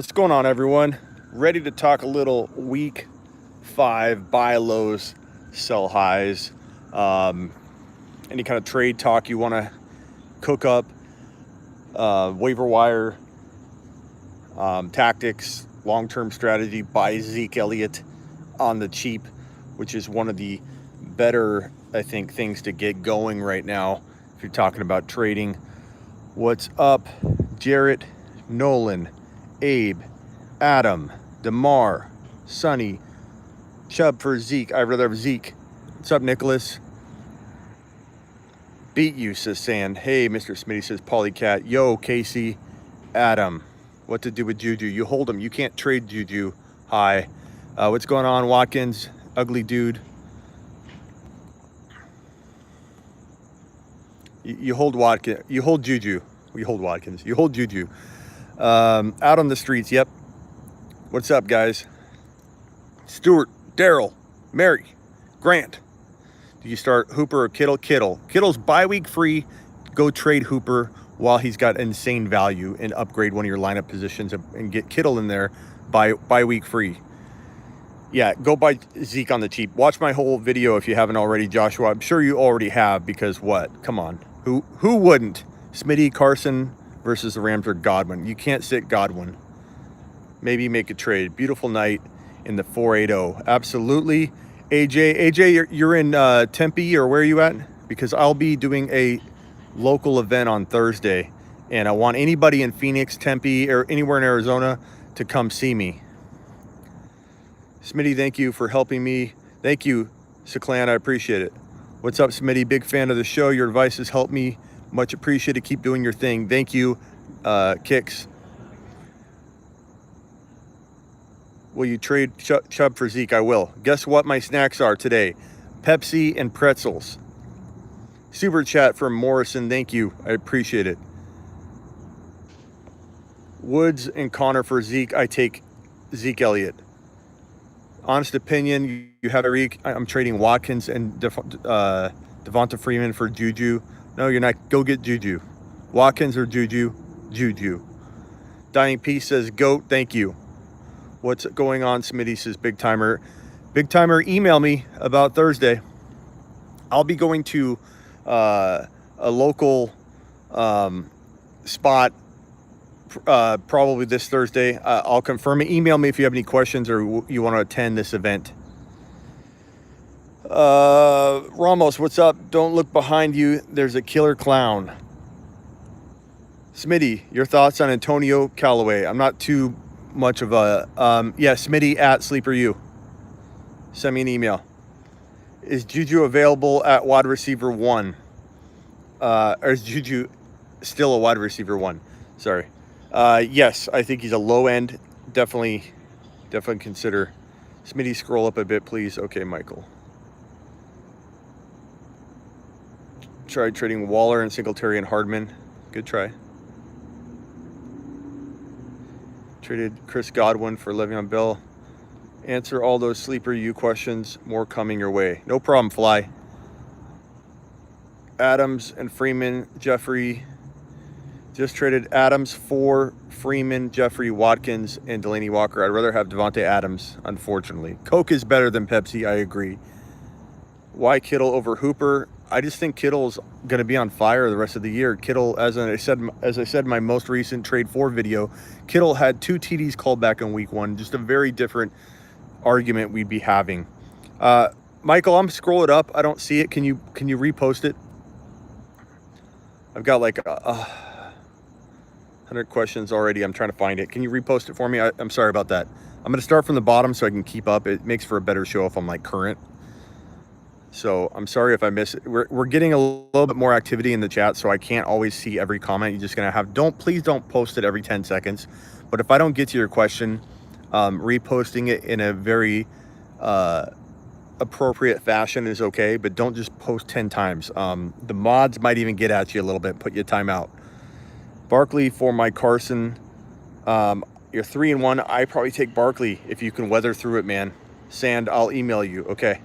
What's going on, everyone? Ready to talk a little week 5 buy lows, sell highs. Um, any kind of trade talk you want to cook up, waiver wire tactics, long term strategy, buy Zeke Elliott on the cheap, which is one of the better, I think, things to get going right now if you're talking about trading. What's up, Jarrett, Nolan, Abe, Adam, DeMar, Sonny, Chubb for Zeke. I'd rather have Zeke. What's up, Nicholas? Beat you, says Sand. Hey, Mr. Smitty, says Polycat. Yo, Casey, Adam. What to do with Juju? You hold him. You can't trade Juju. Hi. What's going on, Watkins? Ugly dude. You hold Watkins. You hold Juju. You hold Watkins. You hold Juju. Out on the streets. Yep. What's up, guys? Stuart, Daryl, Mary, Grant. Do you start Hooper or Kittle? Kittle. Kittle's bye-week free. Go trade Hooper while he's got insane value and upgrade one of your lineup positions and get Kittle in there bye-week free. Yeah, go buy Zeke on the cheap. Watch my whole video if you haven't already, Joshua. I'm sure you already have, because what? Come on. Who wouldn't? Smitty, Carson versus the Rams or Godwin. You can't sit Godwin. Maybe make a trade. Beautiful night in the 480. Absolutely. AJ, you're in Tempe, or where are you at? Because I'll be doing a local event on Thursday, and I want anybody in Phoenix, Tempe, or anywhere in Arizona to come see me. Smitty, thank you for helping me. Thank you, Seclan. I appreciate it. What's up, Smitty? Big fan of the show. Your advice has helped me. Much appreciated. Keep doing your thing. Thank you, Kicks. Will you trade Chubb for Zeke? I will. Guess what my snacks are today? Pepsi and pretzels. Super chat from Morrison. Thank you. I appreciate it. Woods and Connor for Zeke. I take Zeke Elliott. Honest opinion, you have Eric. I'm trading Watkins and Devonta Freeman for Juju. No, you're not. Go get Juju. Watkins or Juju? Juju. Dying Peace says, GOAT. Thank you. What's going on? Smitty says, Big Timer. Big Timer, email me about Thursday. I'll be going to a local spot probably this Thursday. I'll confirm it. Email me if you have any questions or you want to attend this event. Ramos, what's up? Don't look behind you. There's a killer clown. Smitty, your thoughts on Antonio Callaway? I'm not too much of a Smitty at Sleeper U. Send me an email. Is Juju available at wide receiver 1? Or is Juju still a wide receiver 1? Sorry. Yes, I think he's a low end. Definitely consider. Smitty, scroll up a bit, please. Okay, Michael. Tried trading Waller and Singletary and Hardman. Good try. Traded Chris Godwin for Le'Veon Bell. Answer all those Sleeper U questions. More coming your way. No problem, Fly. Adams and Freeman, Jeffrey. Just traded Adams for Freeman, Jeffrey, Watkins, and Delaney Walker. I'd rather have Devontae Adams, unfortunately. Coke is better than Pepsi, I agree. Why Kittle over Hooper? I just think Kittle's going to be on fire the rest of the year. Kittle, as I said in my most recent Trade 4 video, Kittle had 2 TDs called back in week 1. Just a very different argument we'd be having. Michael, I'm scrolling up. I don't see it. Can you repost it? I've got like 100 questions already. I'm trying to find it. Can you repost it for me? I'm sorry about that. I'm going to start from the bottom so I can keep up. It makes for a better show if I'm like current. So I'm sorry if I miss it. We're getting a little bit more activity in the chat, so I can't always see every comment. You're just going to have, please don't post it every 10 seconds. But if I don't get to your question, reposting it in a very appropriate fashion is okay, but don't just post 10 times. The mods might even get at you a little bit, put you a timeout. Barkley for my Carson. You're 3-1. I probably take Barkley if you can weather through it, man. Sand, I'll email you. Okay.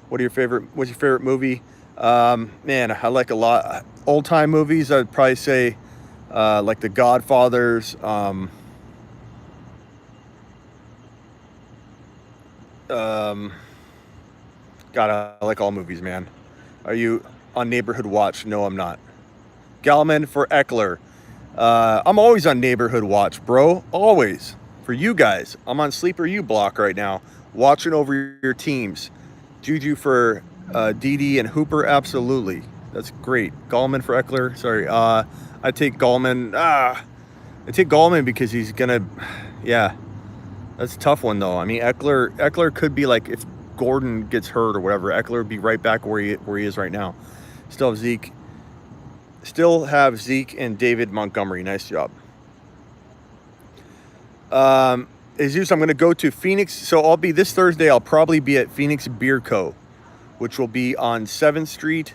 What's your favorite movie? Man, I like a lot old time movies. I'd probably say like The Godfathers, God, I like all movies, man. Are you on Neighborhood Watch? No, I'm not. Gallman for Eckler. I'm always on Neighborhood Watch, bro. Always. For you guys. I'm on Sleeper U block right now, watching over your teams. Juju for DD and Hooper, absolutely. That's great. Gallman for Eckler. Sorry. I take Gallman. I take Gallman because he's gonna. Yeah, that's a tough one though. I mean, Eckler could be like if Gordon gets hurt or whatever. Eckler would be right back where he is right now. Still have Zeke. Still have Zeke and David Montgomery. Nice job. Jesus, I'm going to go to Phoenix. So I'll be this Thursday. I'll probably be at Phoenix Beer Co., which will be on 7th Street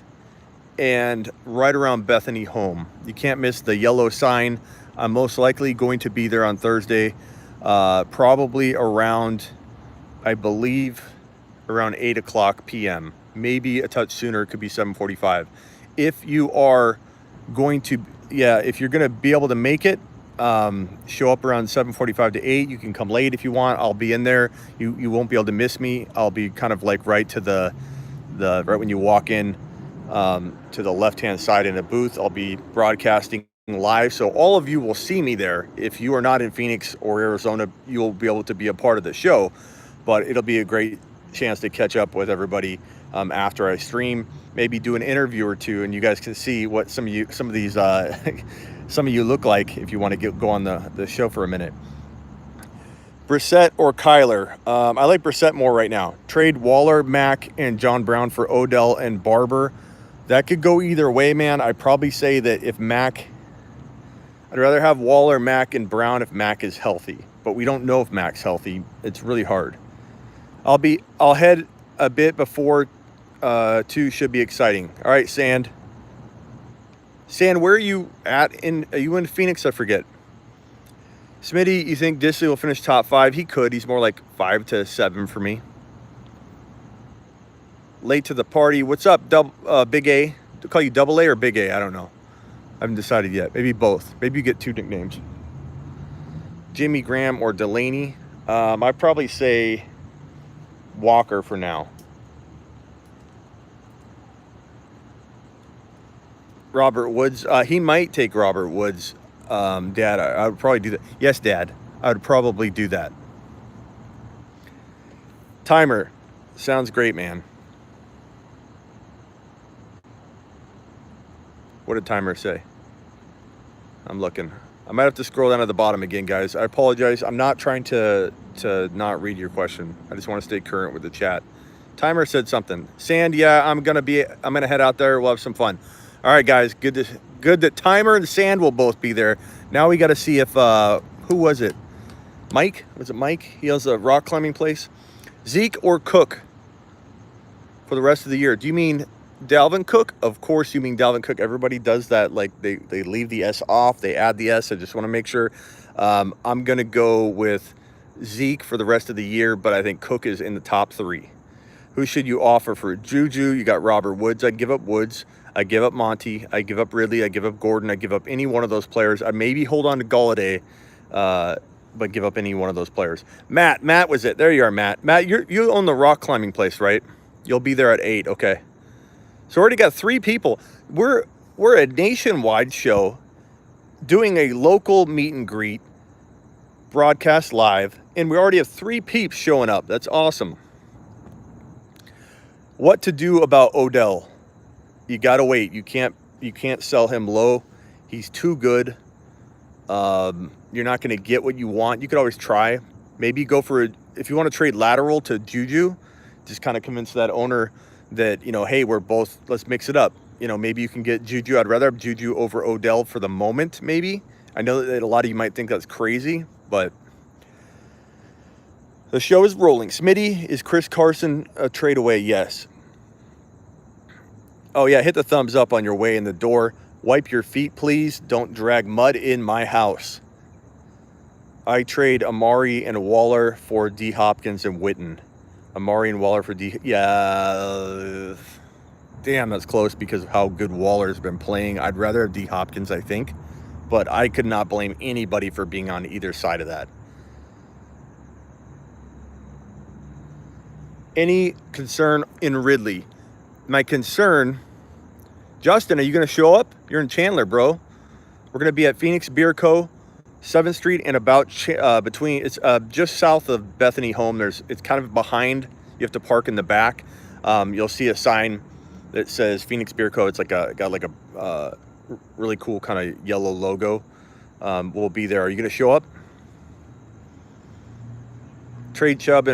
and right around Bethany Home. You can't miss the yellow sign. I'm most likely going to be there on Thursday, probably around, I believe, around 8 o'clock p.m. Maybe a touch sooner. It could be 7:45. If you are going to, if you're going to be able to make it, show up around 7:45 to 8. You can come late if you want. I'll be in there. You won't be able to miss me. I'll be kind of like right to the right when you walk in to the left-hand side in a booth. I'll be broadcasting live, so all of you will see me there. If you are not in Phoenix or Arizona, you will be able to be a part of the show, but it'll be a great chance to catch up with everybody after I stream. Maybe do an interview or two, and you guys can see what some of these some of you look like if you want to go on the show for a minute. Brissett or Kyler? I like Brissett more right now. Trade Waller, Mack, and John Brown for Odell and Barber. That could go either way, man. I'd probably say that if Mack, I'd rather have Waller, Mack, and Brown if Mack is healthy. But we don't know if Mack's healthy. It's really hard. I'll head a bit before 2 should be exciting. All right, Sand. Sand, where are you at? Are you in Phoenix? I forget. Smitty, you think Disley will finish top 5? He could. He's more like 5 to 7 for me. Late to the party. What's up, Big A? To call you Double A or Big A? I don't know. I haven't decided yet. Maybe both. Maybe you get 2 nicknames. Jimmy Graham or Delaney. I'd probably say Walker for now. Robert Woods. He might take Robert Woods. Dad, I would probably do that. Yes, Dad. I would probably do that. Timer. Sounds great, man. What did Timer say? I'm looking. I might have to scroll down to the bottom again, guys. I apologize. I'm not trying to not read your question. I just want to stay current with the chat. Timer said something. Sand, yeah, I'm gonna head out there. We'll have some fun. All right, guys. Good that Timer and Sand will both be there. Now we got to see if who was it? Mike? Was it Mike? He has a rock climbing place. Zeke or Cook for the rest of the year? Do you mean Dalvin Cook? Of course you mean Dalvin Cook. Everybody does that. Like they leave the S off. They add the S. I just want to make sure. I'm gonna go with Zeke for the rest of the year, but I think Cook is in the top 3. Who should you offer for Juju? You got Robert Woods. I'd give up Woods. I give up Monty. I give up Ridley. I give up Gordon. I give up any one of those players. I maybe hold on to Galladay, but give up any one of those players. Matt was it? There you are, Matt. Matt, you own the rock climbing place, right? You'll be there at 8. Okay. So already got 3 people. We're a nationwide show doing a local meet and greet, broadcast live, and we already have 3 peeps showing up. That's awesome. What to do about Odell? You gotta wait. You can't sell him low. He's too good. You're not gonna get what you want. You could always try. Maybe go for if you want to trade lateral to Juju, just kind of convince that owner that, hey, let's mix it up. Maybe you can get Juju. I'd rather have Juju over Odell for the moment, maybe. I know that a lot of you might think that's crazy, but the show is rolling. Smitty, is Chris Carson a trade away? Yes. Oh, yeah, hit the thumbs up on your way in the door. Wipe your feet, please. Don't drag mud in my house. I trade Amari and Waller for D. Hopkins and Witten. Amari and Waller for D. Yeah. Damn, that's close because of how good Waller's been playing. I'd rather have D. Hopkins, I think. But I could not blame anybody for being on either side of that. any concern in Ridley. My concern, Justin, are you going to show up? You're in Chandler, bro. We're going to be at Phoenix Beer Co., 7th Street, and about between, it's just south of Bethany Home. It's kind of behind. You have to park in the back. You'll see a sign that says Phoenix Beer Co. It's like got like a really cool kind of yellow logo. We'll be there. Are you going to show up? Trade Chubb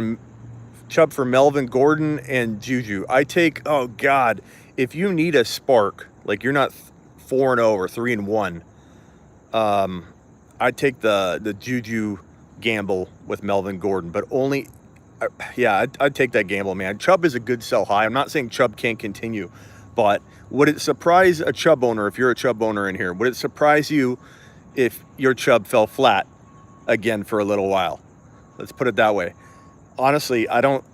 for Melvin Gordon and Juju. I take, oh God, if you need a spark, like you're not 4-0 or 3-1, I'd take the Juju gamble with Melvin Gordon, but only, yeah, I'd take that gamble, man. Chubb is a good sell high. I'm not saying Chubb can't continue, but would it surprise a Chubb owner, if you're a Chubb owner in here, would it surprise you if your Chubb fell flat again for a little while? Let's put it that way. Honestly, I don't,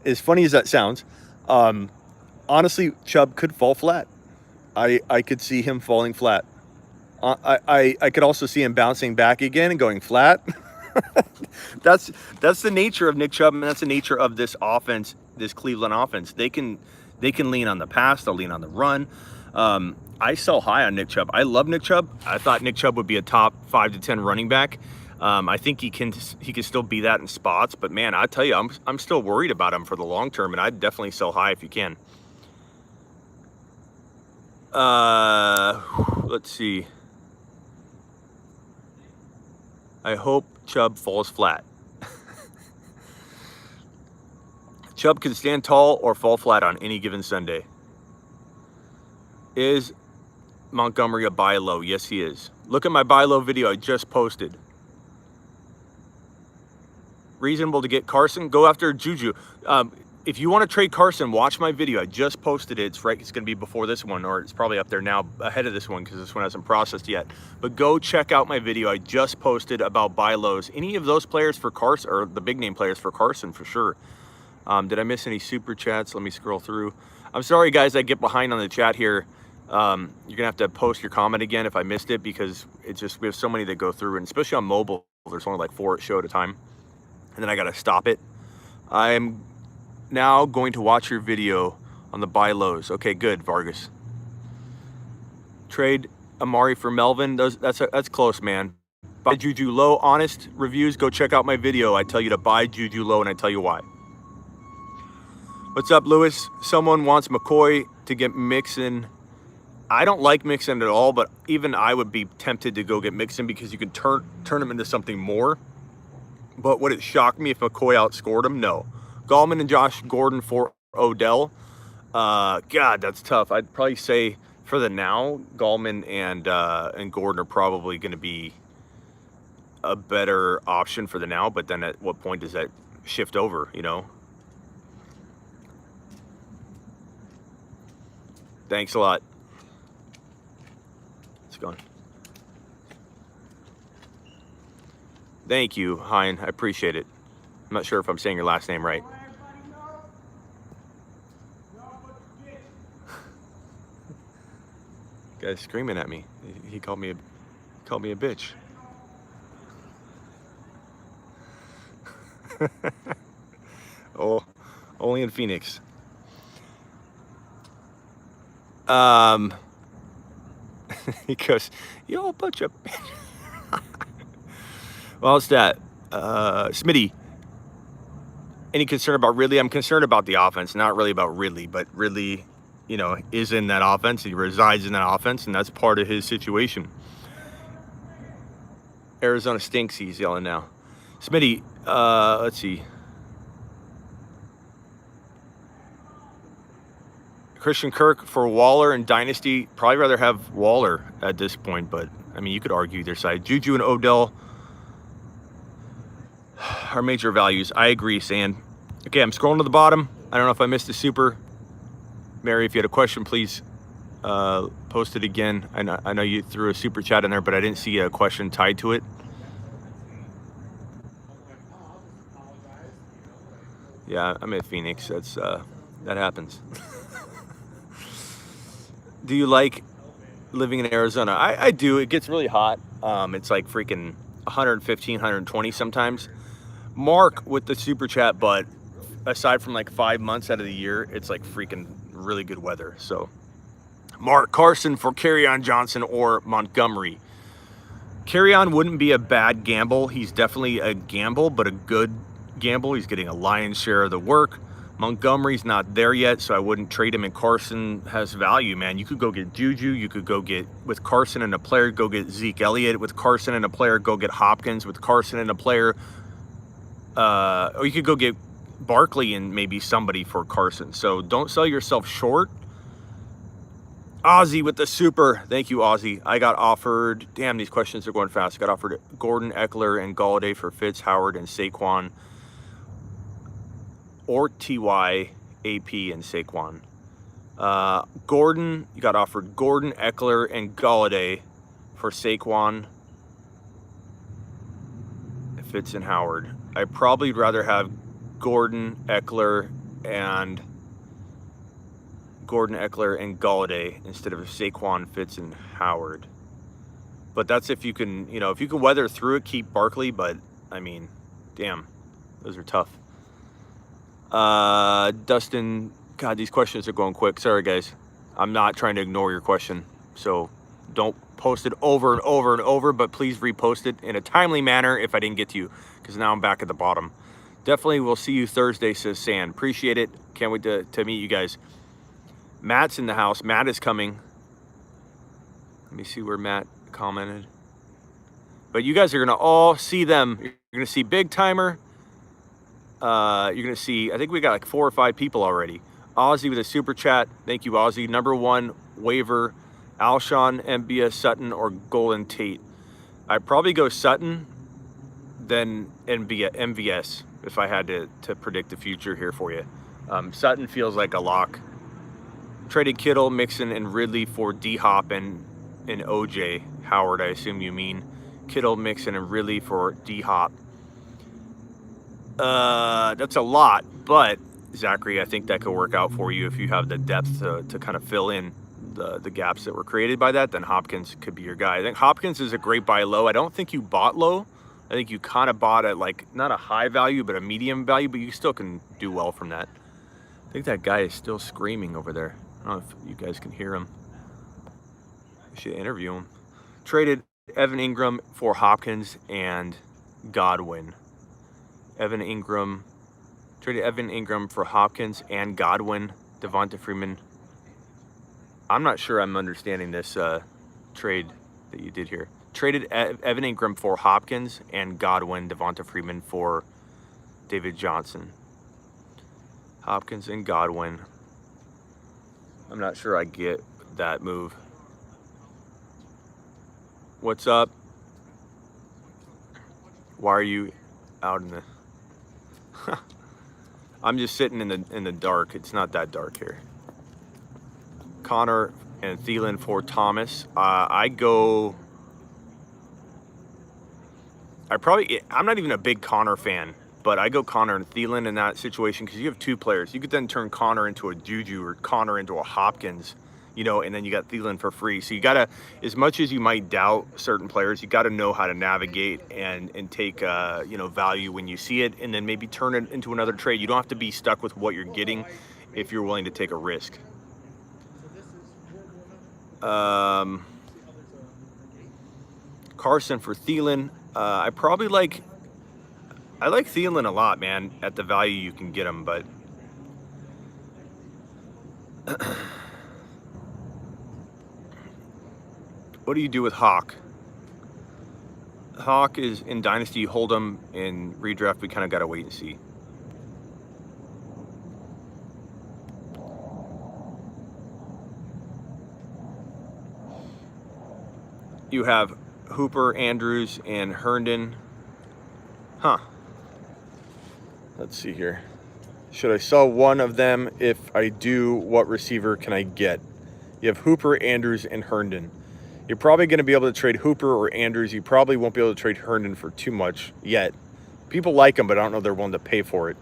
as funny as that sounds, honestly, Chubb could fall flat. I could see him falling flat. I could also see him bouncing back again and going flat. That's the nature of Nick Chubb, and that's the nature of this offense, this Cleveland offense. They can lean on the pass, they'll lean on the run. I sell high on Nick Chubb. I love Nick Chubb. I thought Nick Chubb would be a top 5 to 10 running back. I think he can still be that in spots, but man, I tell you, I'm still worried about him for the long term, and I'd definitely sell high if you can. Let's see. I hope Chubb falls flat. Chubb can stand tall or fall flat on any given Sunday. Is Montgomery a buy low? Yes, he is. Look at my buy low video I just posted. Reasonable to get Carson? Go after Juju. If you want to trade Carson, watch my video. I just posted it. It's going to be before this one, or it's probably up there now ahead of this one because this one hasn't processed yet. But go check out my video I just posted about buy lows. Any of those players for Carson, or the big name players for Carson for sure. Did I miss any super chats? Let me scroll through. I'm sorry, guys, I get behind on the chat here. You're going to have to post your comment again if I missed it, because it's just, we have so many that go through, and especially on mobile, there's only like 4 at show at a time. And then I got to stop it. I'm now going to watch your video on the buy lows. Okay, good, Vargas. Trade Amari for Melvin. That's close, man. Buy Juju low. Honest reviews, go check out my video. I tell you to buy Juju low, and I tell you why. What's up, Lewis? Someone wants McCoy to get Mixon. I don't like Mixon at all, but even I would be tempted to go get Mixon because you can turn him into something more. But would it shock me if McCoy outscored him? No. Gallman and Josh Gordon for Odell. God, that's tough. I'd probably say for the now, Gallman and Gordon are probably going to be a better option for the now. But then at what point does that shift over, you know? Thanks a lot. It's gone. Thank you, Hein. I appreciate it. I'm not sure if I'm saying your last name right. Guy's screaming at me. He called me a bitch. Oh, only in Phoenix. He goes, "You're a bunch of." Well, it's that. Smitty, any concern about Ridley? I'm concerned about the offense, not really about Ridley, but Ridley, you know, is in that offense. He resides in that offense, and that's part of his situation. Arizona stinks, he's yelling now. Smitty, let's see. Christian Kirk for Waller and Dynasty. Probably rather have Waller at this point, but, I mean, you could argue either side. Juju and Odell are major values. I agree, Sand. Okay, I'm scrolling to the bottom. I don't know if I missed a super. Mary, if you had a question, please post it again. I know you threw a super chat in there, but I didn't see a question tied to it. Yeah, I'm at Phoenix. That happens. Do you like living in Arizona? I do. It gets really hot. It's like freaking 115, 120 sometimes. Mark with the super chat, but aside from like 5 months out of the year, it's like freaking really good weather. So Mark Carson for Kerryon Johnson or Montgomery. Kerryon wouldn't be a bad gamble. He's definitely a gamble, but a good gamble. He's getting a lion's share of the work. Montgomery's not there yet, so I wouldn't trade him, and Carson has value, man. You could go get Juju. You could go get, with Carson and a player, go get Zeke Elliott. With Carson and a player, go get Hopkins. With Carson and a player, or you could go get Barkley and maybe somebody for Carson. So don't sell yourself short. Ozzy with the super. Thank you, Ozzy. I got offered, damn, these questions are going fast. I got offered Gordon, Eckler, and Galladay for Fitz, Howard, and Saquon. Or T.Y., AP, and Saquon. Gordon, you got offered Gordon, Eckler, and Galladay for Saquon, Fitz, and Howard. I'd probably rather have Gordon, Eckler, and Galladay instead of Saquon, Fitz, and Howard. But that's if you can, you know, if you can weather through it, keep Barkley. But I mean, damn, those are tough. Dustin, God, these questions are going quick. Sorry, guys. I'm not trying to ignore your question. So don't post it over and over and over, but please repost it in a timely manner if I didn't get to you, because now I'm back at the bottom. Definitely will see you Thursday, says San. Appreciate it. Can't wait to meet you guys. Matt's in the house. Matt is coming. Let me see where Matt commented. But you guys are going to all see them. You're going to see Big Timer. You're going to see, I think we got like 4 or 5 people already. Ozzy with a super chat. Thank you, Ozzy. Number 1, waiver, Alshon, MBS, Sutton, or Golden Tate. I'd probably go Sutton, then MVS, if I had to predict the future here for you. Sutton feels like a lock. Traded Kittle, Mixon, and Ridley for D-Hop and OJ. Howard, I assume you mean. Kittle, Mixon, and Ridley for D-Hop. That's a lot, but Zachary, I think that could work out for you if you have the depth to kind of fill in the gaps that were created by that. Then Hopkins could be your guy. I think Hopkins is a great buy low. I don't think you bought low. I think you kind of bought at like not a high value, but a medium value, but you still can do well from that. I think that guy is still screaming over there. I don't know if you guys can hear him. I should interview him. Traded Evan Ingram for Hopkins and Godwin. Traded Evan Ingram for Hopkins and Godwin. Devonta Freeman. I'm not sure I'm understanding this trade that you did here. Traded Evan Ingram for Hopkins and Godwin. Devonta Freeman for David Johnson. Hopkins and Godwin. I'm not sure I get that move. What's up? Why are you out in the... I'm just sitting in the dark. It's not that dark here. Connor and Thielen for Thomas. I'm not even a big Connor fan, but I go Connor and Thielen in that situation because you have 2 players. You could then turn Connor into a Juju or Connor into a Hopkins, you know, and then you got Thielen for free. So you gotta, as much as you might doubt certain players, you gotta know how to navigate and take you know, value when you see it, and then maybe turn it into another trade. You don't have to be stuck with what you're getting if you're willing to take a risk. Carson for Thielen. I like Thielen a lot, man, at the value you can get him, but what do you do with Hawk? Hawk is in Dynasty, you hold him. In redraft, we kind of got to wait and see. You have Hooper, Andrews, and Herndon. Huh. Let's see here. Should I sell one of them? If I do, what receiver can I get? You have Hooper, Andrews, and Herndon. You're probably going to be able to trade Hooper or Andrews. You probably won't be able to trade Herndon for too much yet. People like him, but I don't know if they're willing to pay for it.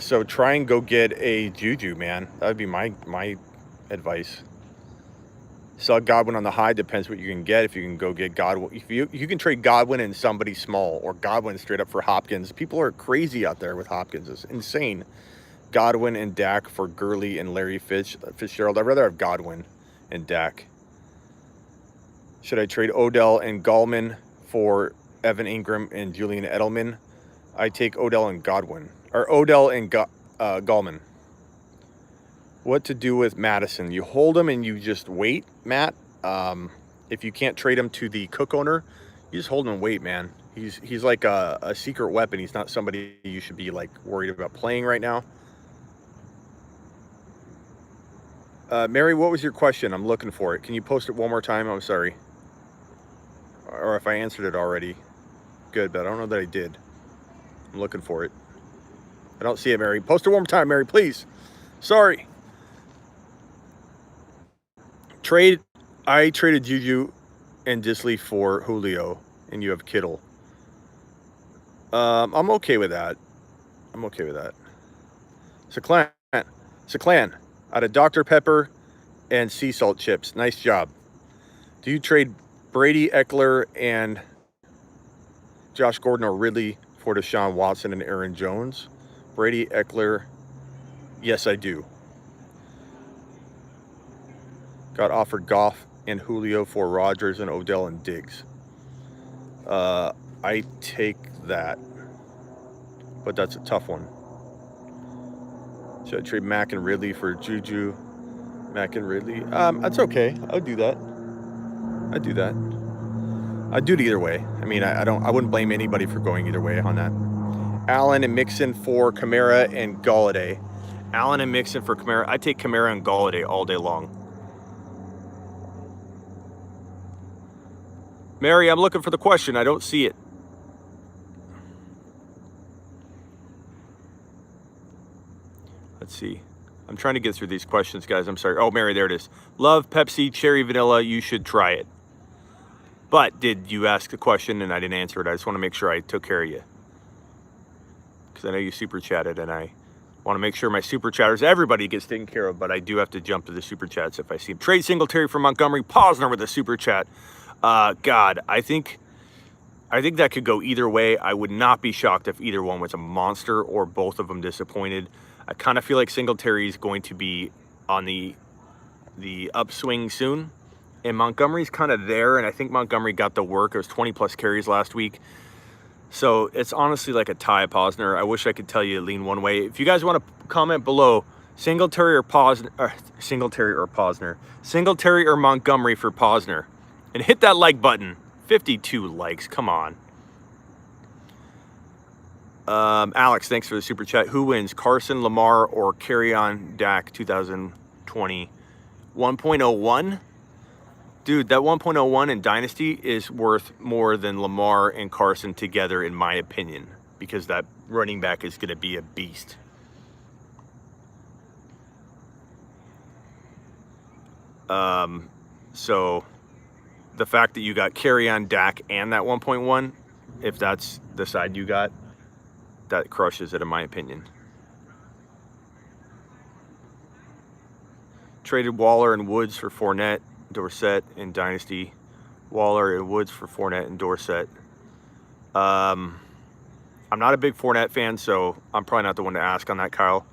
So try and go get a Juju, man. That would be my advice. Saw Godwin on the high. Depends what you can get. If you can go get Godwin, if you can trade Godwin and somebody small, or Godwin straight up for Hopkins. People are crazy out there with Hopkins. It's insane. Godwin and Dak for Gurley and Larry Fitzgerald. I'd rather have Godwin and Dak. Should I trade Odell and Gallman for Evan Ingram and Julian Edelman? I take Odell and Godwin, or Odell and Gallman. What to do with Madison? You hold him and you just wait, Matt. If you can't trade him to the Cook owner, you just hold him and wait, man. He's like a secret weapon. He's not somebody you should be like worried about playing right now. Mary, what was your question? I'm looking for it. Can you post it one more time? I'm sorry. Or if I answered it already. Good, but I don't know that I did. I'm looking for it. I don't see it, Mary. Post it one more time, Mary, please. Sorry. I traded Juju and Disley for Julio, and you have Kittle. I'm okay with that. I'm okay with that. Clan out of Dr. Pepper and sea salt chips. Nice job. Do you trade Brady, Eckler, and Josh Gordon or Ridley for Deshaun Watson and Aaron Jones? Brady, Eckler. Yes, I do. Got offered Goff and Julio for Rodgers and Odell and Diggs. I take that, but that's a tough one. Should I trade Mack and Ridley for Juju? Mack and Ridley. That's okay. I would do that. I'd do that. I'd do it either way. I mean, I wouldn't blame anybody for going either way on that. Allen and Mixon for Kamara and Galladay. Allen and Mixon for Kamara. I take Kamara and Galladay all day long. Mary, I'm looking for the question. I don't see it. Let's see. I'm trying to get through these questions, guys. I'm sorry. Oh, Mary, there it is. Love Pepsi, cherry vanilla. You should try it. But did you ask the question and I didn't answer it? I just want to make sure I took care of you. Because I know you super chatted and I want to make sure my super chatters, everybody gets taken care of, but I do have to jump to the super chats if I see them. Trade Singletary for Montgomery. Posner with a super chat. God, I think that could go either way. I would not be shocked if either one was a monster or both of them disappointed. I kind of feel like Singletary is going to be on the upswing soon. And Montgomery's kind of there, and I think Montgomery got the work. It was 20-plus carries last week. So it's honestly like a tie, Posner. I wish I could tell you to lean one way. If you guys want to comment below, Singletary or Posner, Singletary or Montgomery for Posner. And hit that like button. 52 likes, come on. Alex, thanks for the super chat. Who wins, Carson, Lamar, or Kerryon Dak 2020? 1.01? Dude, that 1.01 in Dynasty is worth more than Lamar and Carson together, in my opinion, because that running back is going to be a beast. So the fact that you got Kerryon, Dak, and that 1.1, if that's the side you got, that crushes it, in my opinion. Traded Waller and Woods for Fournette, Dorsett, and Dynasty. Waller and Woods for Fournette and Dorsett. I'm not a big Fournette fan, so I'm probably not the one to ask on that, Kyle.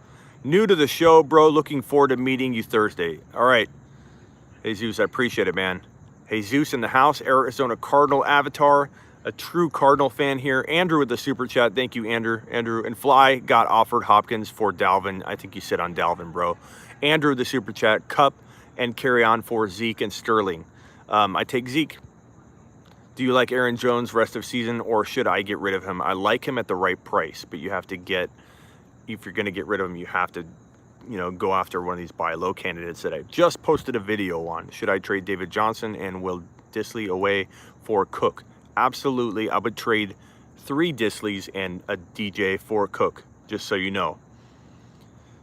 New to the show, bro. Looking forward to meeting you Thursday. All right. Jesus, I appreciate it, man. Jesus in the house, Arizona Cardinal avatar, a true Cardinal fan here. Andrew with the super chat. Thank you, Andrew. And Fly got offered Hopkins for Dalvin. I think you said on Dalvin, bro. Andrew with the super chat. Cup and Kerryon for Zeke and Sterling. I take Zeke. Do you like Aaron Jones rest of season, or should I get rid of him? I like him at the right price, but you have to get, if you're going to get rid of him, you have to, go after one of these buy low candidates that I just posted a video on. Should I trade David Johnson and Will Disley away for Cook? Absolutely. I would trade 3 Disleys and a DJ for Cook, just so you know.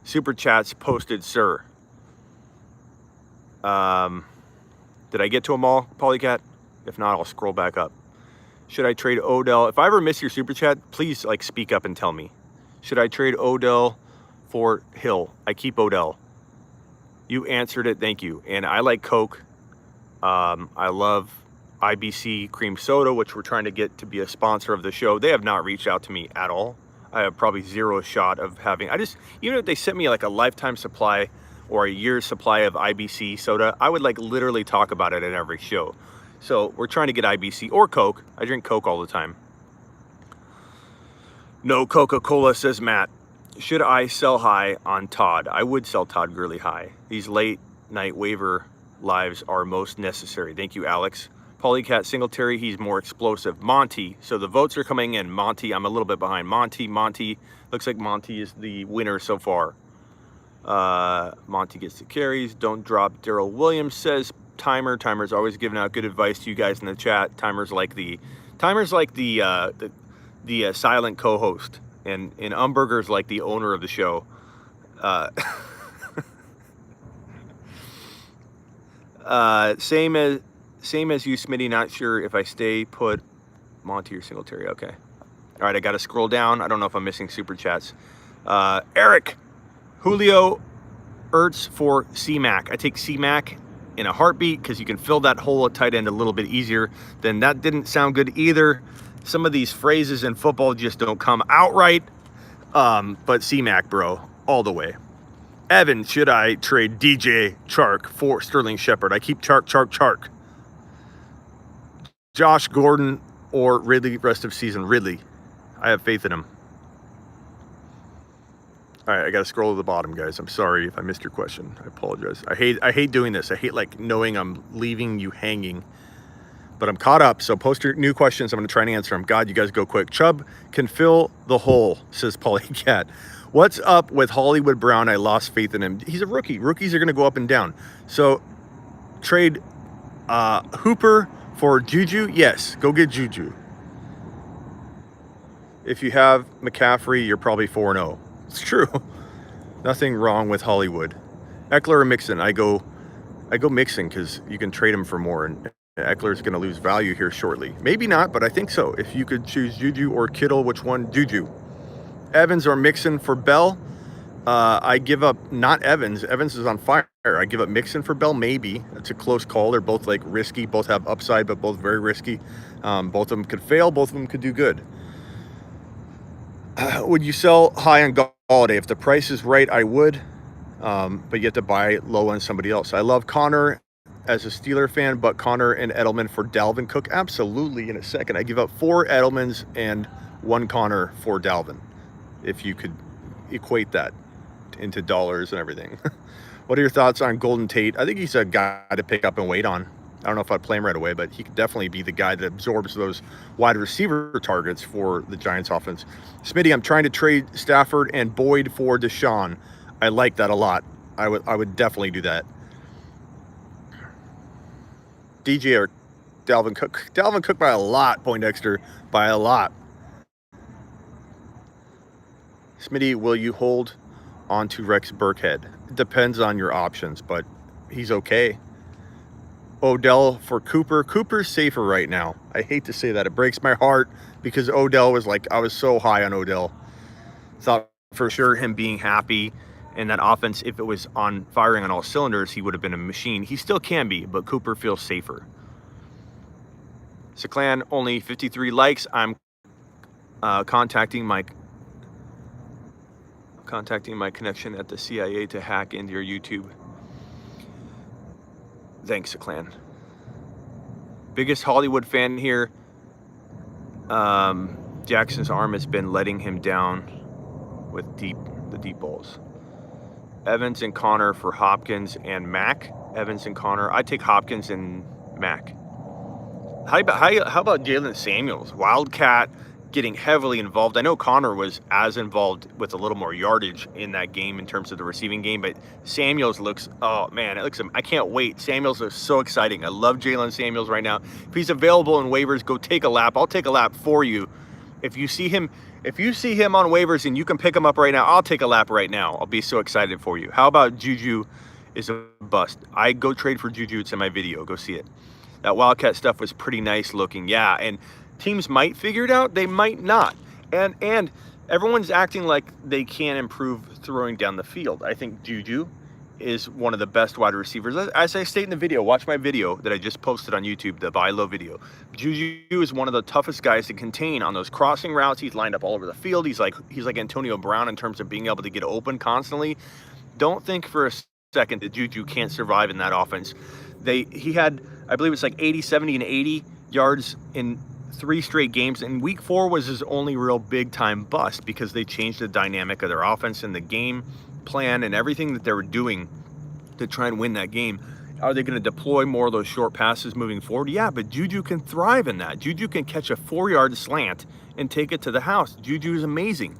Super chats posted, sir. Did I get to them all, Polycat? If not, I'll scroll back up. Should I trade Odell? If I ever miss your super chat, please speak up and tell me. Should I trade Odell for Hill? I keep Odell. You answered it, thank you. And I like Coke. I love IBC cream soda, which we're trying to get to be a sponsor of the show. They have not reached out to me at all. I have probably zero shot of having, even if they sent me like a lifetime supply or a year's supply of IBC soda, I would like literally talk about it at every show. So we're trying to get IBC or Coke. I drink Coke all the time. No Coca-Cola, says Matt. Should I sell high on Todd? I would sell Todd Gurley high. These late night waiver lives are most necessary. Thank you, Alex. Polycat Singletary, he's more explosive. Monty, so the votes are coming in. Monty, I'm a little bit behind. Monty, looks like Monty is the winner so far. Monty gets the carries. Don't drop. Daryl Williams says Timer. Timer's always giving out good advice to you guys in the chat. Timer's like the silent co-host, and Umberger's like the owner of the show. Same as you, Smitty. Not sure if I stay put. Monty or Singletary. Okay. All right, I got to scroll down. I don't know if I'm missing super chats. Eric, Julio Ertz for C-Mac. I take C-Mac in a heartbeat because you can fill that hole at tight end a little bit easier. Then that didn't sound good either. Some of these phrases in football just don't come out right. But C-Mac, bro, all the way. Evan, should I trade DJ Chark for Sterling Shepard? I keep Chark. Josh Gordon or Ridley rest of season. Ridley. I have faith in him. All right, I got to scroll to the bottom, guys. I'm sorry if I missed your question. I apologize. I hate doing this. I hate like knowing I'm leaving you hanging. But I'm caught up, so post your new questions. I'm going to try and answer them. God, you guys go quick. Chubb can fill the hole, says Polycat. What's up with Hollywood Brown? I lost faith in him. He's a rookie. Rookies are going to go up and down. So trade Hooper for Juju. Yes, go get Juju. If you have McCaffrey, you're probably 4-0. It's true. Nothing wrong with Hollywood. Eckler or Mixon? I go Mixon because you can trade him for more, and Eckler's going to lose value here shortly. Maybe not, but I think so. If you could choose Juju or Kittle, which one? Juju. Evans or Mixon for Bell? I give up not Evans. Evans is on fire. I give up Mixon for Bell, maybe. It's a close call. They're both like risky. Both have upside, but both very risky. Both of them could fail. Both of them could do good. Would you sell high on Galladay? If the price is right, I would. But you have to buy low on somebody else. I love Connor as a Steeler fan, but Connor and Edelman for Dalvin Cook? Absolutely, in a second. I give up 4 Edelmans and 1 Connor for Dalvin, if you could equate that into dollars and everything. What are your thoughts on Golden Tate? I think he's a guy to pick up and wait on. I don't know if I'd play him right away, but he could definitely be the guy that absorbs those wide receiver targets for the Giants offense. Smitty, I'm trying to trade Stafford and Boyd for Deshaun. I like that a lot. I would definitely do that. DJ or Dalvin Cook? Dalvin Cook by a lot, Poindexter, by a lot. Smitty, will you hold on to Rex Burkhead? It depends on your options, but he's okay. Odell for Cooper. Cooper's safer right now. I hate to say that. It breaks my heart because Odell was like, I was so high on Odell. Thought for sure him being happy and that offense, if it was on firing on all cylinders, he would have been a machine. He still can be, but Cooper feels safer. Seclan, only 53 likes. I'm contacting my connection at the CIA to hack into your YouTube. Thanks, Seclan. Biggest Hollywood fan here. Jackson's arm has been letting him down with the deep balls. Evans and Connor for Hopkins and Mack. Evans and Connor. I take Hopkins and Mack. How about Jalen Samuels? Wildcat getting heavily involved. I know Connor was as involved with a little more yardage in that game in terms of the receiving game, but Samuels looks, oh man, I can't wait. Samuels is so exciting. I love Jalen Samuels right now. If he's available in waivers, go take a lap. I'll take a lap for you. If you see him on waivers and you can pick him up right now, I'll take a lap right now. I'll be so excited for you. How about Juju is a bust? I go trade for Juju. It's in my video. Go see it. That Wildcat stuff was pretty nice looking. Yeah, and teams might figure it out. They might not. And everyone's acting like they can't improve throwing down the field. I think Juju is one of the best wide receivers. As I state in the video, watch my video that I just posted on YouTube, the buy low video. Juju is one of the toughest guys to contain on those crossing routes. He's lined up all over the field. He's like Antonio Brown in terms of being able to get open constantly. Don't think for a second that Juju can't survive in that offense. He had, I believe it's like 80, 70, and 80 yards in 3 straight games, and week 4 was his only real big time bust because they changed the dynamic of their offense and the game plan and everything that they were doing to try and win that game. Are they going to deploy more of those short passes moving forward? Yeah, but Juju can thrive in that. Juju can catch a 4-yard slant and take it to the house. Juju is amazing.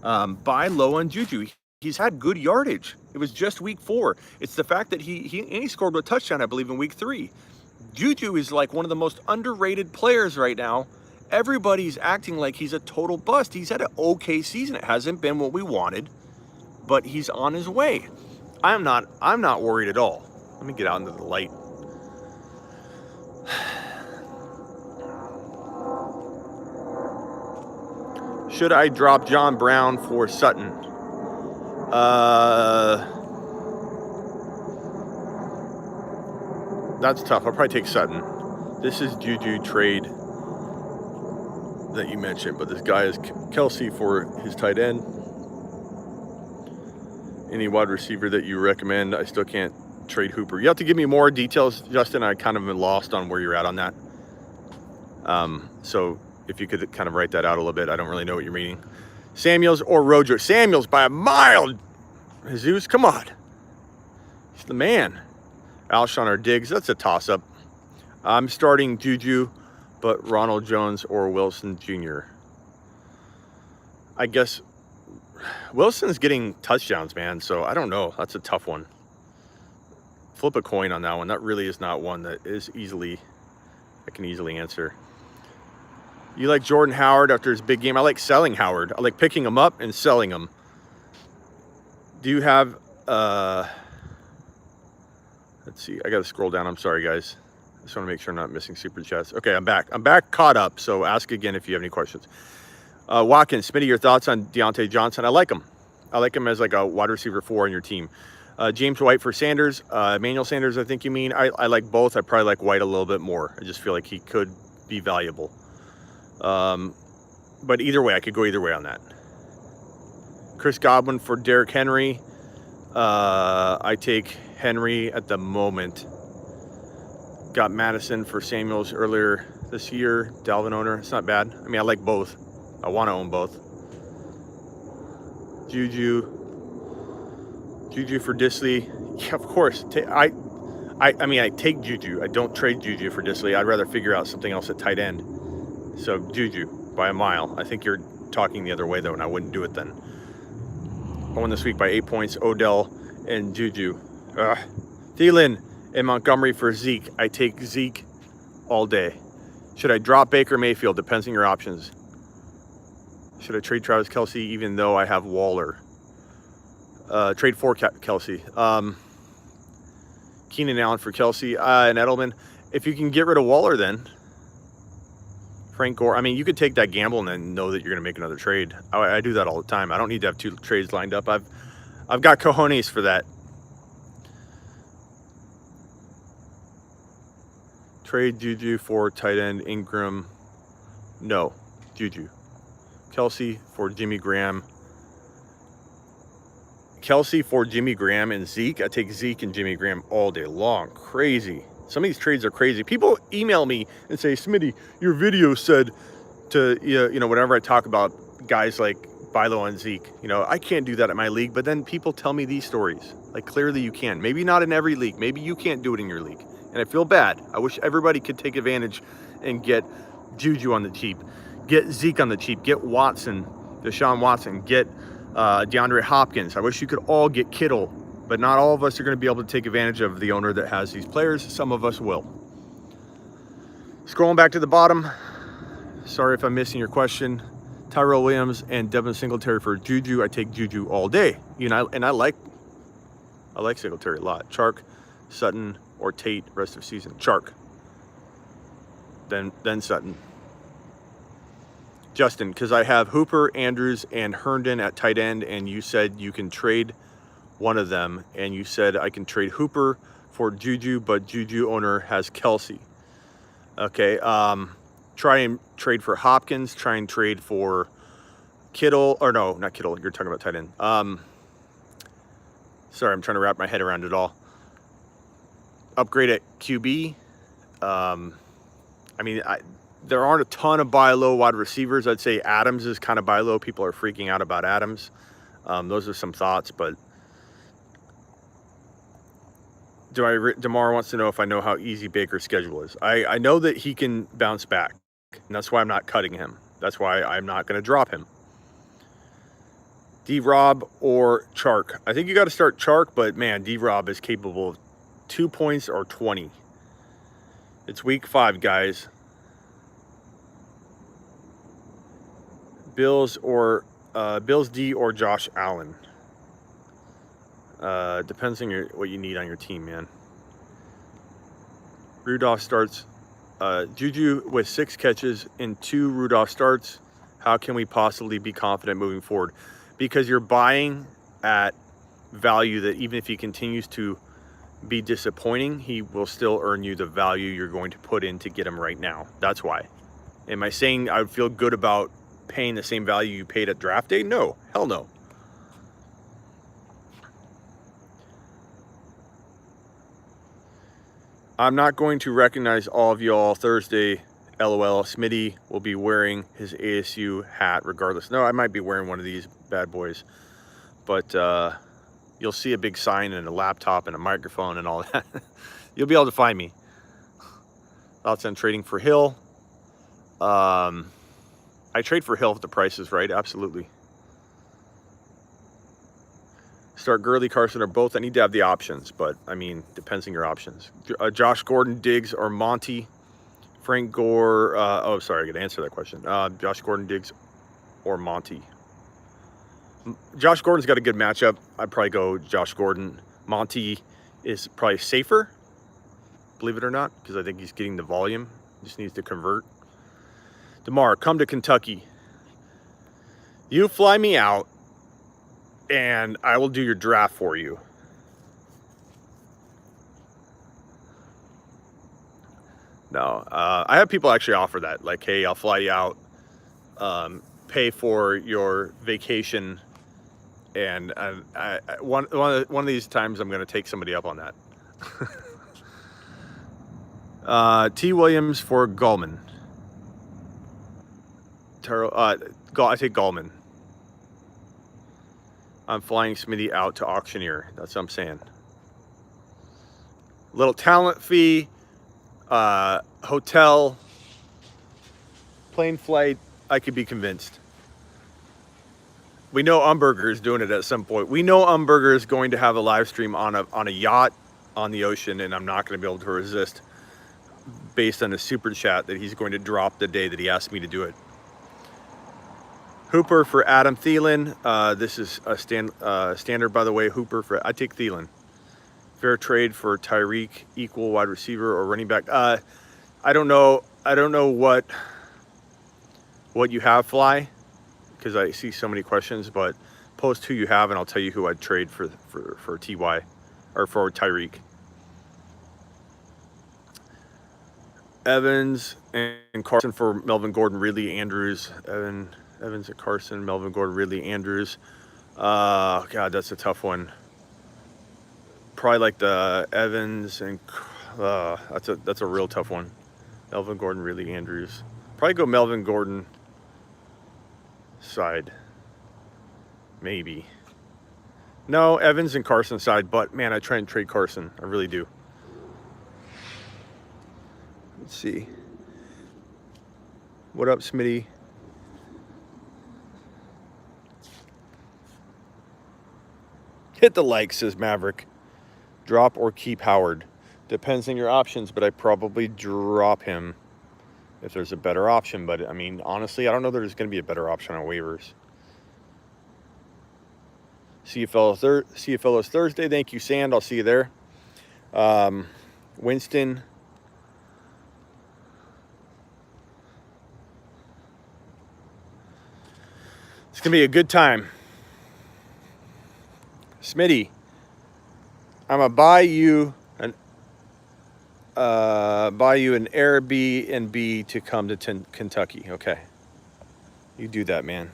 Buy low on Juju. He's had good yardage. It was just week 4. It's the fact that he scored a touchdown, I believe, in week 3. Juju is like one of the most underrated players right now. Everybody's acting like he's a total bust. He's had an okay season. It hasn't been what we wanted, but he's on his way. I'm not worried at all. Let me get out into the light. Should I drop John Brown for Sutton? That's tough. I'll probably take Sutton. This is Juju trade that you mentioned, but this guy is Kelsey for his tight end. Any wide receiver that you recommend? I still can't trade Hooper. You have to give me more details, Justin. I kind of been lost on where you're at on that. So if you could kind of write that out a little bit. I don't really know what you're meaning. Samuels or Rojo? Samuels by a mile. Jesus, come on. He's the man. Alshon or Diggs? That's a toss-up. I'm starting Juju, but Ronald Jones or Wilson Jr. I guess Wilson's getting touchdowns, man, so I don't know. That's a tough one. Flip a coin on that one. That really is not one that is I can easily answer. You like Jordan Howard after his big game? I like selling Howard. I like picking him up and selling him. Do you have, let's see, I got to scroll down. I'm sorry, guys. I just want to make sure I'm not missing super chats. Okay, I'm back. I'm back caught up, so ask again if you have any questions. Watkins, Smitty, your thoughts on Deontay Johnson? I like him. I like him as like a wide receiver 4 on your team. James White for Sanders. Emmanuel Sanders, I think you mean. I like both. I probably like White a little bit more. I just feel like he could be valuable. But either way, I could go either way on that. Chris Godwin for Derrick Henry. I take Henry at the moment. Got Madison for Samuels earlier this year. Dalvin owner. It's not bad. I mean, I like both. I want to own both. Juju for Disley. Yeah, of course. I mean, I take Juju. I don't trade Juju for Disley. I'd rather figure out something else at tight end. So Juju by a mile. I think you're talking the other way though, and I wouldn't do it then. I won this week by 8 points. Odell and Juju. Thielen and Montgomery for Zeke. I take Zeke all day. Should I drop Baker Mayfield? Depends on your options. Should I trade Travis Kelce even though I have Waller? Trade for Kelce. Keenan Allen for Kelce and Edelman. If you can get rid of Waller, then Frank Gore. I mean, you could take that gamble and then know that you're going to make another trade. I do that all the time. I don't need to have 2 trades lined up. I've got cojones for that. Trade Juju for tight end Ingram. No, Juju. Kelce for Jimmy Graham. Kelce for Jimmy Graham and Zeke. I take Zeke and Jimmy Graham all day long. Crazy. Some of these trades are crazy. People email me and say, Smitty, your video said to, you know, whenever I talk about guys like Bilo and Zeke, you know, I can't do that at my league. But then people tell me these stories. Like, clearly you can. Maybe not in every league. Maybe you can't do it in your league. And I feel bad. I wish everybody could take advantage and get Juju on the cheap. Get Zeke on the cheap. Get Watson, Deshaun Watson. Get DeAndre Hopkins. I wish you could all get Kittle, but not all of us are going to be able to take advantage of the owner that has these players. Some of us will. Scrolling back to the bottom. Sorry if I'm missing your question. Tyrell Williams and Devin Singletary for Juju. I take Juju all day. You know, and I like Singletary a lot. Chark, Sutton, or Tate rest of season. Chark. Then Sutton. Justin, because I have Hooper, Andrews, and Herndon at tight end, and you said you can trade one of them, and you said I can trade Hooper for Juju, but Juju owner has Kelsey. Okay, try and trade for Hopkins, try and trade for Kittle, or no, not Kittle, you're talking about tight end. Sorry, I'm trying to wrap my head around it all. Upgrade at QB. I mean, there aren't a ton of buy low wide receivers. I'd say Adams is kind of buy low. People are freaking out about Adams. Those are some thoughts, but DeMar wants to know if I know how easy Baker's schedule is. I know that he can bounce back, and that's why I'm not cutting him. That's why I'm not going to drop him. D-Rob or Chark. I think you got to start Chark, but man, D-Rob is capable of 2 points or 20. It's week 5, guys. Bills D or Josh Allen. Depends on what you need on your team, man. Rudolph starts. Juju with 6 catches in 2 Rudolph starts. How can we possibly be confident moving forward? Because you're buying at value that even if he continues to be disappointing, he will still earn you the value you're going to put in to get him right now. That's why. Am I saying I would feel good about paying the same value you paid at draft day? No, hell no. I'm not going to recognize all of y'all Thursday. LOL. Smitty will be wearing his ASU hat regardless. No, I might be wearing one of these bad boys, but you'll see a big sign and a laptop and a microphone and all that. You'll be able to find me. Thoughts on trading for Hill? I trade for Hill if the price is right. Absolutely. Start Gurley, Carson, or both. I need to have the options, but I mean, depends on your options. Josh Gordon, Diggs, or Monty. Frank Gore. Oh, sorry, I got to answer that question. Josh Gordon, Diggs, or Monty. Josh Gordon's got a good matchup. I'd probably go Josh Gordon. Monty is probably safer, believe it or not, because I think he's getting the volume. Just needs to convert. DeMar, come to Kentucky. You fly me out, and I will do your draft for you. No, I have people actually offer that. Like, hey, I'll fly you out, pay for your vacation, and one of these times I'm going to take somebody up on that. T. Williams for Gallman. I take Gallman. I'm flying Smitty out to auctioneer. That's what I'm saying. Little talent fee, hotel, plane flight. I could be convinced. We know Umberger is doing it at some point. We know Umberger is going to have a live stream on a yacht on the ocean, and I'm not going to be able to resist based on a super chat that he's going to drop the day that he asked me to do it. Hooper for Adam Thielen. This is a standard, by the way. Hooper for, I take Thielen. Fair trade for Tyreek, equal wide receiver or running back. I don't know what you have, Fly, because I see so many questions. But post who you have, and I'll tell you who I'd trade for Ty or for Tyreek. Evans and Carson for Melvin Gordon, Ridley, Andrews. Evans and Carson, Melvin Gordon, Ridley, Andrews. God, that's a tough one. Probably like the Evans and that's a real tough one. Melvin Gordon, Ridley, Andrews. Probably go Melvin Gordon side. Maybe. No, Evans and Carson side, but man, I try and trade Carson. I really do. Let's see. What up, Smitty? Hit the like, says Maverick. Drop or keep Howard. Depends on your options, but I probably drop him if there's a better option. But I mean, honestly, I don't know there's going to be a better option on waivers. See you fellows Thursday. Thank you, Sand. I'll see you there. Winston. It's going to be a good time. Smitty, I'm gonna buy you an Airbnb to come to Kentucky. Okay, you do that, man.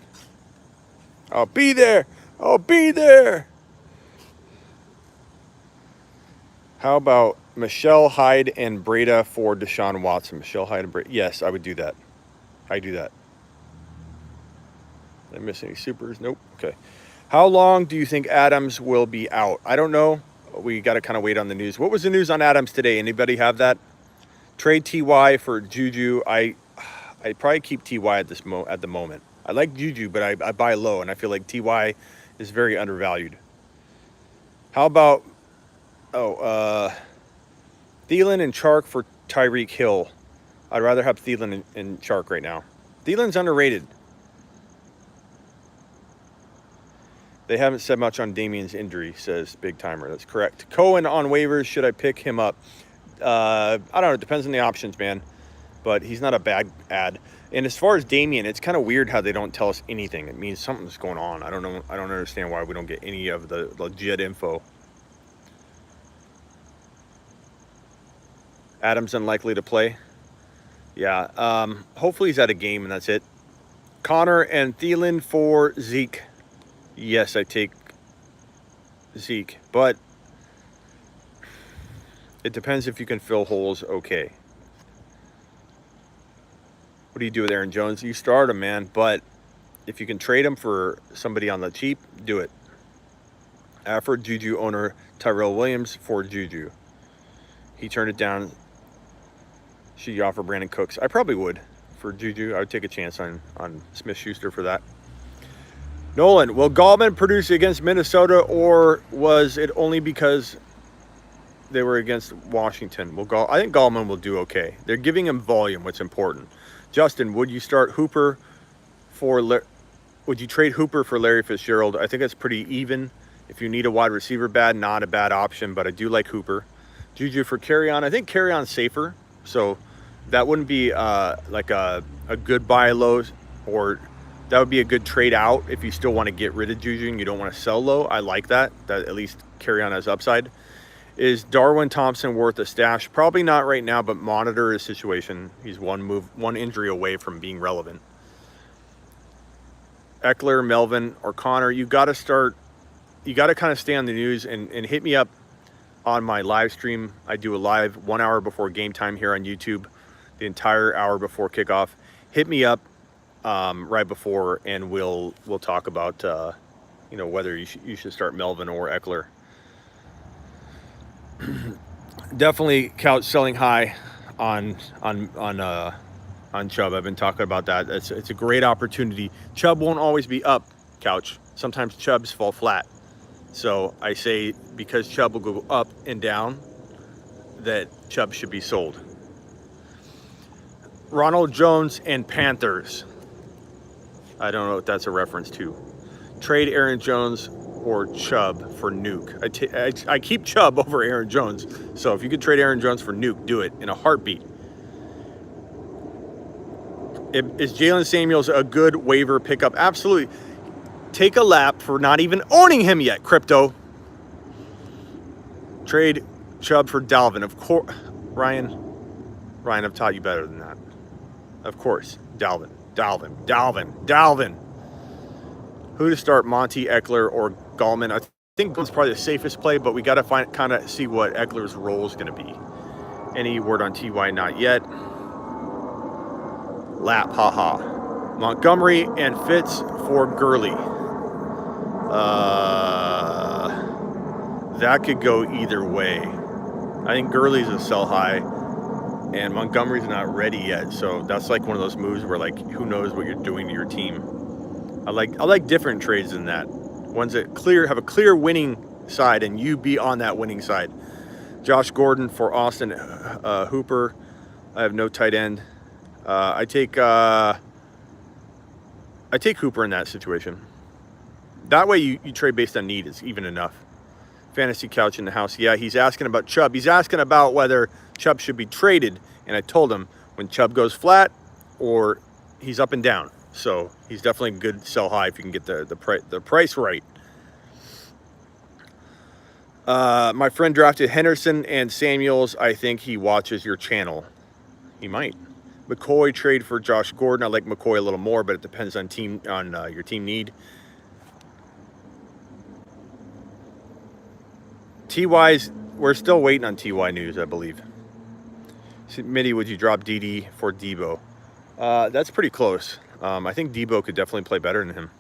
I'll be there. I'll be there. How about Michelle Hyde and Breda for Deshaun Watson? Michelle Hyde and Breda. Yes, I would do that. I do that. Did I miss any supers? Nope. Okay. How long do you think Adams will be out? I don't know. We got to kind of wait on the news. What was the news on Adams today? Anybody have that? Trade Ty for Juju. I probably keep Ty at the moment. I like Juju, but I buy low, and I feel like Ty is very undervalued. How about Thielen and Chark for Tyreek Hill? I'd rather have Thielen and Chark right now. Thielen's underrated. They haven't said much on Damien's injury, says Big Timer. That's correct. Cohen on waivers. Should I pick him up? I don't know. It depends on the options, man. But he's not a bad ad. And as far as Damien, it's kind of weird how they don't tell us anything. It means something's going on. I don't know. I don't understand why we don't get any of the legit info. Adams unlikely to play. Yeah. Hopefully he's at a game and that's it. Connor and Thielen for Zeke. Yes, I take Zeke, but it depends if you can fill holes okay. What do you do with Aaron Jones? You start him, man, but if you can trade him for somebody on the cheap, do it. For Juju owner Tyrell Williams for Juju. He turned it down. Should you offer Brandon Cooks? I probably would for Juju. I would take a chance on Smith-Schuster for that. Nolan, will Gallman produce against Minnesota, or was it only because they were against Washington? I think Gallman will do okay. They're giving him volume, what's important. Justin, would you start Hooper would you trade Hooper for Larry Fitzgerald? I think that's pretty even. If you need a wide receiver not a bad option, but I do like Hooper. Juju for Carry-On. I think Carry-On's safer, so that wouldn't be like a good buy low, or that would be a good trade out if you still want to get rid of Juju and you don't want to sell low. I like that. That at least Carry-On has upside. Is Darwin Thompson worth a stash? Probably not right now, but monitor his situation. He's one injury away from being relevant. Eckler, Melvin, or Connor, you got to kind of stay on the news and hit me up on my live stream. I do a live 1 hour before game time here on YouTube, the entire hour before kickoff. Hit me up right before, and we'll talk about whether you should start Melvin or Eckler. Definitely couch selling high on Chubb. I've been talking about that. It's a great opportunity. Chubb won't always be up, couch. Sometimes Chubbs fall flat. So I say because Chubb will go up and down, that Chubb should be sold. Ronald Jones and Panthers. I don't know what that's a reference to. Trade Aaron Jones or Chubb for Nuke. I keep Chubb over Aaron Jones. So if you could trade Aaron Jones for Nuke, do it in a heartbeat. Is Jalen Samuels a good waiver pickup? Absolutely. Take a lap for not even owning him yet, Crypto. Trade Chubb for Dalvin. Of course, Ryan, I've taught you better than that. Of course, Dalvin. Who to start, Monty, Eckler, or Gallman? I think Gallman's probably the safest play, but we got to kind of see what Eckler's role is going to be. Any word on TY? Not yet. Lap, haha. Montgomery and Fitz for Gurley. That could go either way. I think Gurley's a sell high, and Montgomery's not ready yet. So that's like one of those moves where, like, who knows what you're doing to your team. I like different trades than that. Ones that have a clear winning side, and you be on that winning side. Josh Gordon for Austin Hooper. I have no tight end. I take Hooper in that situation. That way you trade based on need is even enough. Fantasy Couch in the house. Yeah, he's asking about Chubb. He's asking about whether Chubb should be traded. And I told him when Chubb goes flat or he's up and down. So he's definitely a good sell high if you can get the price right. My friend drafted Henderson and Samuels. I think he watches your channel. He might. McCoy trade for Josh Gordon. I like McCoy a little more, but it depends on your team need. TY's, we're still waiting on TY news, I believe. Smitty, would you drop DD for Debo? That's pretty close. I think Debo could definitely play better than him.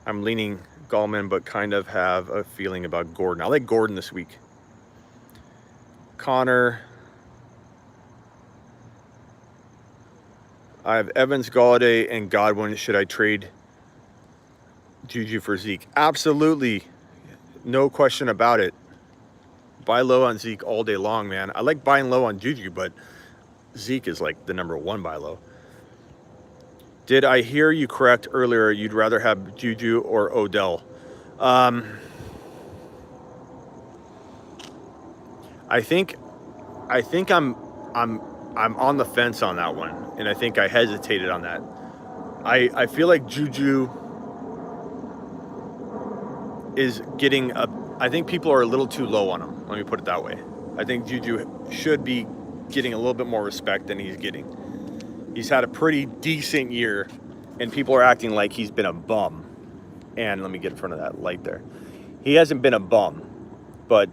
I'm leaning Gallman, but kind of have a feeling about Gordon. I like Gordon this week. Connor. I have Evans, Galladay, and Godwin. Should I trade Juju for Zeke? Absolutely. No question about it. Buy low on Zeke all day long, man. I like buying low on Juju, but Zeke is like the #1 buy low. Did I hear you correct earlier? You'd rather have Juju or Odell? I think I'm on the fence on that one, and I think I hesitated on that. I feel like Juju is getting a. I think people are a little too low on him. Let me put it that way. I think Juju should be getting a little bit more respect than he's getting. He's had a pretty decent year, and people are acting like he's been a bum. And let me get in front of that light there. He hasn't been a bum, but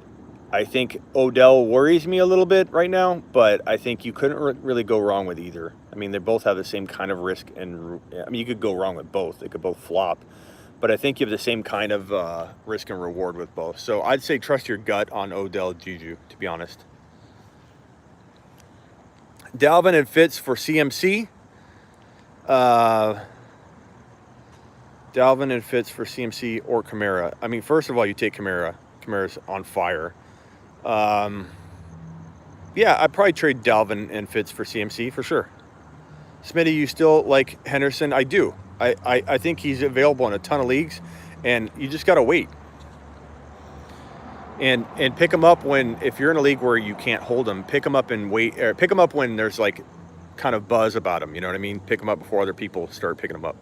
I think Odell worries me a little bit right now, but I think you couldn't really go wrong with either. I mean, they both have the same kind of risk, and I mean, you could go wrong with both. They could both flop, but I think you have the same kind of risk and reward with both. So I'd say trust your gut on Odell Juju, to be honest. Dalvin and Fitz for CMC. Dalvin and Fitz for CMC or Kamara. I mean, first of all, you take Kamara. Kamara's on fire. Yeah, I'd probably trade Dalvin and Fitz for CMC for sure. Smitty, you still like Henderson? I do. I think he's available in a ton of leagues, and you just got to wait. And pick him up if you're in a league where you can't hold him, pick him up and wait. Or pick him up when there's like kind of buzz about him. You know what I mean? Pick him up before other people start picking him up.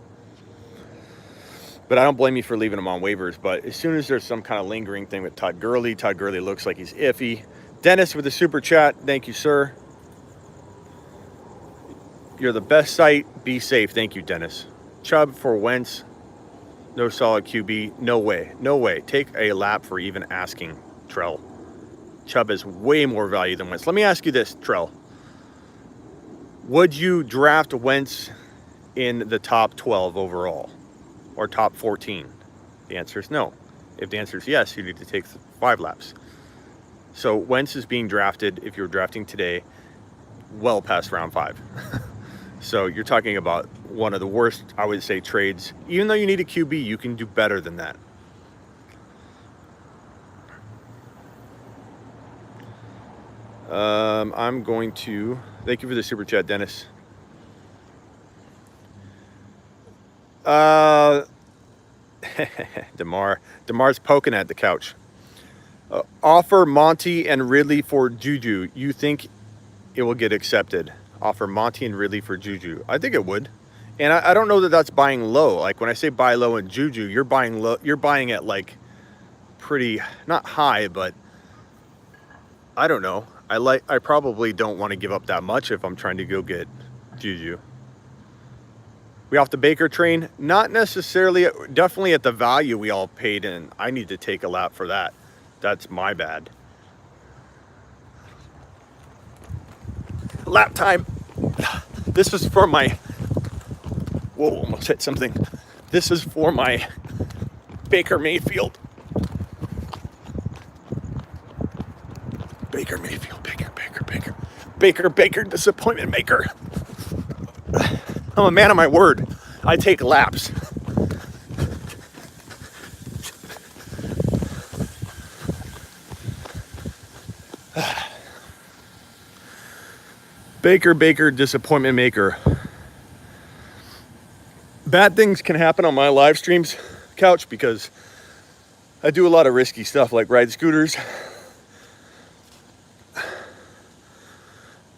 But I don't blame you for leaving him on waivers. But as soon as there's some kind of lingering thing with Todd Gurley looks like he's iffy. Dennis with the super chat. Thank you, sir. You're the best site. Be safe. Thank you, Dennis. Chubb for Wentz. No solid QB. No way. No way. Take a lap for even asking, Trell. Chubb is way more value than Wentz. Let me ask you this, Trell. Would you draft Wentz in the top 12 overall or top 14? The answer is no. If the answer is yes, you need to take 5 laps. So Wentz is being drafted, if you're drafting today, well past round 5. So you're talking about one of the worst, I would say, trades. Even though you need a QB, you can do better than that. I'm going to... Thank you for the super chat, Dennis. Demar's poking at the couch. Offer Monty and Ridley for Juju. You think it will get accepted? Offer Monty and Ridley for Juju. I think it would. And I don't know that that's buying low. Like when I say buy low in Juju, you're buying low. You're buying at like pretty, not high, but I don't know. I probably don't want to give up that much if I'm trying to go get Juju. We off the Baker train? Not necessarily. Definitely at the value we all paid, and I need to take a lap for that. That's my bad. Lap time. This is for my... Whoa, almost hit something. This is for my Baker Mayfield. Baker Mayfield. Baker, disappointment maker. I'm a man of my word. I take laps. Baker, disappointment maker. Bad things can happen on my live streams, Couch, because I do a lot of risky stuff like ride scooters.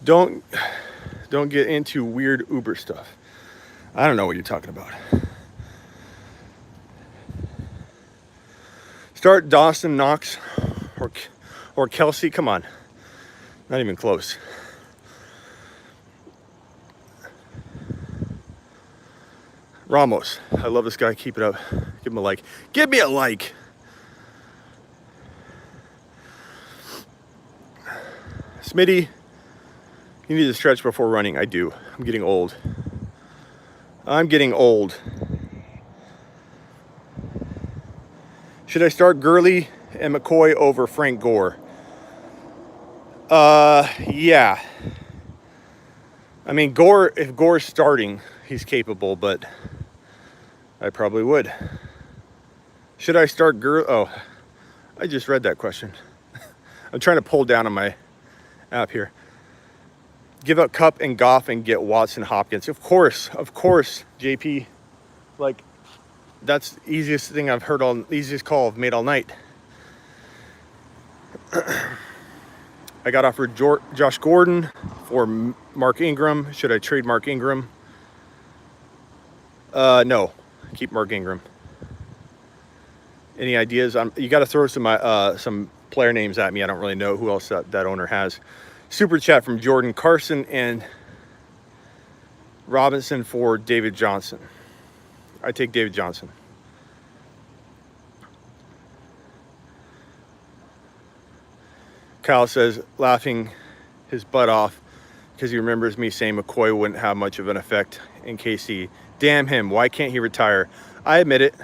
Don't get into weird Uber stuff. I don't know what you're talking about. Start Dawson Knox or Kelsey. Come on. Not even close. Ramos. I love this guy. Keep it up. Give him a like. Give me a like. Smitty, you need to stretch before running. I do. I'm getting old. I'm getting old. Should I start Gurley and McCoy over Frank Gore? Yeah. I mean, Gore, if Gore's starting, he's capable, but I probably would. Should I start Gurley? Oh, I just read that question. I'm trying to pull down on my app here. Give up Kupp and Goff and get Watson Hopkins. Of course, JP. Like, that's the easiest thing I've heard easiest call I've made all night. I got offered Josh Gordon for Mark Ingram. Should I trade Mark Ingram? No, keep Mark Ingram. Any ideas? You got to throw some player names at me. I don't really know who else that owner has. Super chat from Jordan Carson and Robinson for David Johnson. I take David Johnson. Kyle says, laughing his butt off because he remembers me saying McCoy wouldn't have much of an effect in KC. Damn him. Why can't he retire? I admit it.